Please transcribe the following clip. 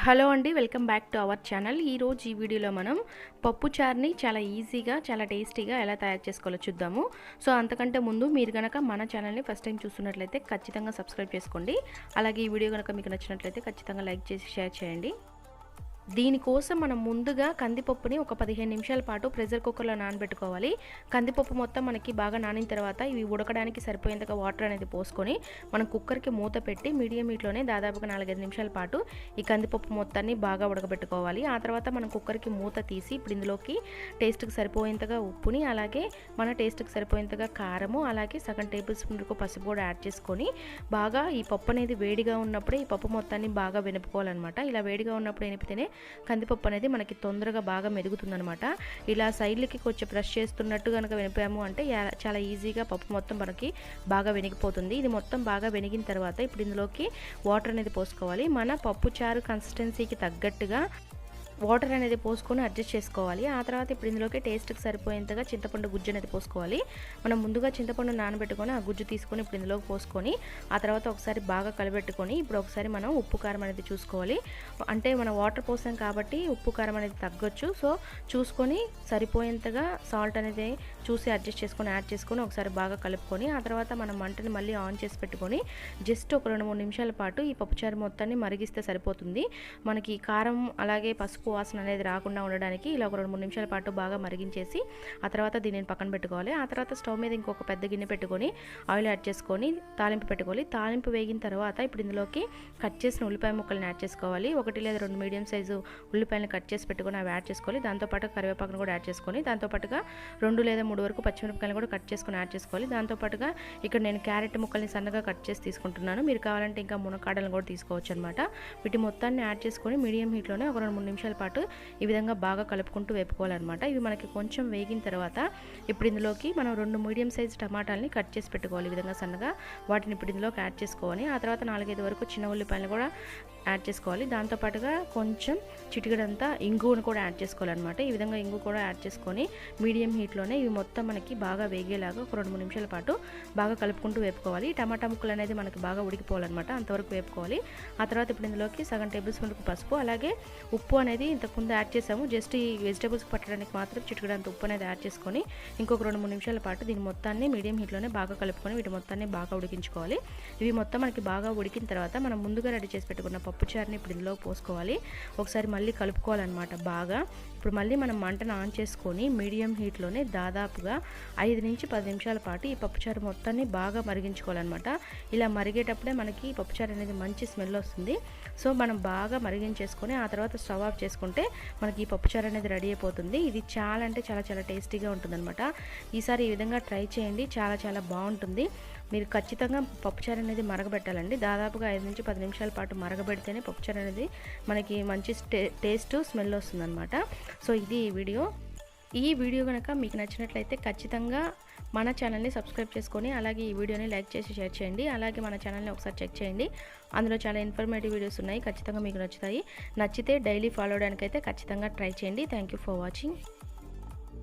Hello అండి, welcome back to our channel. ఈరోజు ఈ వీడియోలో మనం పప్పు చారుని చాలా ఈజీగా చాలా టేస్టీగా ఎలా తయారు చేసుకోవాలో చూద్దాము. సో అంతకంటే ముందు మీరు కనుక మన ఛానల్ని ఫస్ట్ టైం చూస్తున్నట్లయితే ఖచ్చితంగా సబ్స్క్రైబ్ చేసుకోండి. అలాగే ఈ వీడియో కనుక మీకు నచ్చినట్లయితే ఖచ్చితంగా లైక్ చేసి షేర్ చేయండి. దీనికోసం మనం ముందుగా కందిపప్పుని ఒక 15 నిమిషాల పాటు ప్రెషర్ కుక్కర్లో నానబెట్టుకోవాలి. కందిపప్పు మొత్తం మనకి బాగా నానిన తర్వాత ఇవి ఉడకడానికి సరిపోయేంతగా వాటర్ అనేది పోసుకొని మనం కుక్కర్కి మూత పెట్టి మీడియం హీట్లోనే దాదాపుగా 4-5 నిమిషాల పాటు ఈ కందిపప్పు మొత్తాన్ని బాగా ఉడకబెట్టుకోవాలి. ఆ తర్వాత మనం కుక్కర్కి మూత తీసి ఇప్పుడు ఇందులోకి టేస్ట్కి సరిపోయేంతగా ఉప్పుని, అలాగే మన టేస్ట్కి సరిపోయేంతగా కారము, అలాగే సగం టేబుల్ స్పూన్ వరకు పసుపు కూడా యాడ్ చేసుకొని బాగా ఈ పప్పు అనేది వేడిగా ఉన్నప్పుడే ఈ పప్పు మొత్తాన్ని బాగా వెనుపుకోవాలన్నమాట. ఇలా వేడిగా ఉన్నప్పుడు వెనిపితేనే కందిపప్పు అనేది మనకి తొందరగా బాగా మెదుగుతుందనమాట. ఇలా సైడ్లకి కొంచెం ప్రెస్ చేస్తున్నట్టు కనుక వెనిపాము అంటే చాలా ఈజీగా పప్పు మొత్తం మనకి బాగా వెనిగిపోతుంది. ఇది మొత్తం బాగా వెనిగిన తర్వాత ఇప్పుడు ఇందులోకి వాటర్ అనేది పోసుకోవాలి. మన పప్పు చారు కన్సిస్టెన్సీకి తగ్గట్టుగా వాటర్ అనేది పోసుకొని అడ్జస్ట్ చేసుకోవాలి. ఆ తర్వాత ఇప్పుడు ఇందులోకి టేస్ట్కి సరిపోయేంతగా చింతపండు గుజ్జు అనేది పోసుకోవాలి. మనం ముందుగా చింతపండు నానబెట్టుకొని ఆ గుజ్జు తీసుకొని ఇప్పుడు ఇందులోకి పోసుకొని ఆ తర్వాత ఒకసారి బాగా కలబెట్టుకొని ఇప్పుడు ఒకసారి మనం ఉప్పు కారం అనేది చూసుకోవాలి. అంటే మనం వాటర్ పోసాం కాబట్టి ఉప్పు కారం అనేది తగ్గొచ్చు. సో చూసుకొని సరిపోయేంతగా సాల్ట్ అనేది చూసి అడ్జస్ట్ చేసుకొని యాడ్ చేసుకొని ఒకసారి బాగా కలుపుకొని ఆ తర్వాత మనం మంటని మళ్ళీ ఆన్ చేసి పెట్టుకొని జస్ట్ ఒక 2-3 నిమిషాల పాటు ఈ పప్పుచారు మొత్తాన్ని మరిగిస్తే సరిపోతుంది. మనకి కారం అలాగే పసుపు వాసన అనేది రాకుండా ఉండడానికి ఇలా ఒక 2-3 నిమిషాల పాటు బాగా మరిగించేసి ఆ తర్వాత దీనిని పక్కన పెట్టుకోవాలి. ఆ తర్వాత స్టవ్ మీద ఇంకొక పెద్ద గిన్నె పెట్టుకొని ఆయిల్ యాడ్ చేసుకొని తాలింపు పెట్టుకోవాలి. తాలింపు వేగిన తర్వాత ఇప్పుడు ఇందులోకి కట్ చేసిన ఉల్లిపాయ ముక్కలను యాడ్ చేసుకోవాలి. 1 లేదా 2 మీడియం సైజు ఉల్లిపాయలను కట్ చేసి పెట్టుకొని అవి యాడ్ చేసుకోవాలి. దాంతోపాటు కరివేపాకును కూడా యాడ్ చేసుకొని దాంతోపాటుగా 2 లేదా 3 వరకు పచ్చిమిరపకాయలు కూడా కట్ చేసుకొని యాడ్ చేసుకోవాలి. దాంతోపాటుగా ఇక్కడ నేను క్యారెట్ ముక్కల్ని సన్నగా కట్ చేసి తీసుకుంటున్నాను. మీరు కావాలంటే ఇంకా మునక్కాడలను కూడా తీసుకోవచ్చు అనమాట. వీటి మొత్తాన్ని యాడ్ చేసుకొని మీడియం హీట్లోనే ఒక 2-3 నిమిషాల పాటు ఈ విధంగా బాగా కలుపుకుంటూ వేపుకోవాలన్నమాట. ఇవి మనకి కొంచెం వేగిన తర్వాత ఇప్పుడు ఇందులోకి మనం 2 మీడియం సైజ్ టమాటాలని కట్ చేసి పెట్టుకోవాలి. ఈ విధంగా సన్నగా వాటిని ఇప్పుడు ఇందులోకి యాడ్ చేసుకోవాలి. ఆ తర్వాత 4-5 వరకు చిన్న ఉల్లిపాయలు కూడా యాడ్ చేసుకోవాలి. దాంతోపాటుగా కొంచెం చిటికెడంతా ఇంగువను కూడా యాడ్ చేసుకోవాలన్నమాట. ఈ విధంగా ఇంగు కూడా యాడ్ చేసుకొని మీడియం హీట్లోనే ఇవి మొత్తం మనకి బాగా వేగేలాగా ఒక 2-3 నిమిషాల పాటు బాగా కలుపుకుంటూ వేపుకోవాలి. టమాటా ముక్కలు అనేది మనకి బాగా ఉడికిపోవాలన్నమాట, అంతవరకు వేపుకోవాలి. ఆ తర్వాత ఇప్పుడు ఇందులోకి సగం టేబుల్ స్పూన్ పసుపు అలాగే ఉప్పు అనేది ఇంతకుముందు యాడ్ చేసాము. జస్ట్ ఈ వెజిటేబుల్స్ పట్టడానికి మాత్రం చిటికెడంత ఉప్పు అనేది యాడ్ చేసుకొని ఇంకొక 2-3 నిమిషాల పాటు దీని మొత్తాన్ని మీడియం హీట్లోనే బాగా కలుపుకొని వీటి మొత్తాన్ని బాగా ఉడికించుకోవాలి. ఇవి మొత్తం మనకి బాగా ఉడికిన తర్వాత మనం ముందుగా రెడీ చేసి పెట్టుకున్న పప్పు చారుని ఇప్పుడు ఇందులో పోసుకోవాలి. ఒకసారి మళ్ళీ కలుపుకోవాలన్నమాట బాగా. ఇప్పుడు మళ్ళీ మనం మంటను ఆన్ చేసుకొని మీడియం హీట్లోనే దాదాపుగా 5-10 నిమిషాల పాటు ఈ పప్పుచారు మొత్తాన్ని బాగా మరిగించుకోవాలన్నమాట. ఇలా మరిగేటప్పుడే మనకి పప్పుచారు అనేది మంచి స్మెల్ వస్తుంది. సో మనం బాగా మరిగించేసుకొని ఆ తర్వాత స్టవ్ ఆఫ్ చేసుకుంటే మనకి ఈ పప్పుచారు అనేది రెడీ అయిపోతుంది. ఇది చాలా అంటే చాలా టేస్టీగా ఉంటుందన్నమాట. ఈసారి ఈ విధంగా ట్రై చేయండి, చాలా బాగుంటుంది. మీరు ఖచ్చితంగా పప్పుచారు అనేది మరగబెట్టాలండి. దాదాపుగా 5-10 నిమిషాల పాటు మరగబెడితేనే పప్పుచారు అనేది మనకి మంచి టేస్ట్ స్మెల్ వస్తుందన్నమాట. సో ఇది ఈ వీడియో కనుక మీకు నచ్చినట్లయితే ఖచ్చితంగా మన ఛానల్ని సబ్స్క్రైబ్ చేసుకొని అలాగే ఈ వీడియోని లైక్ చేసి షేర్ చేయండి. అలాగే మన ఛానల్ని ఒకసారి చెక్ చేయండి, అందులో చాలా ఇన్ఫర్మేటివ్ వీడియోస్ ఉన్నాయి, ఖచ్చితంగా మీకు నచ్చుతాయి. నచ్చితే డైలీ ఫాలో అవడానికైతే ఖచ్చితంగా ట్రై చేయండి. Thank you for watching.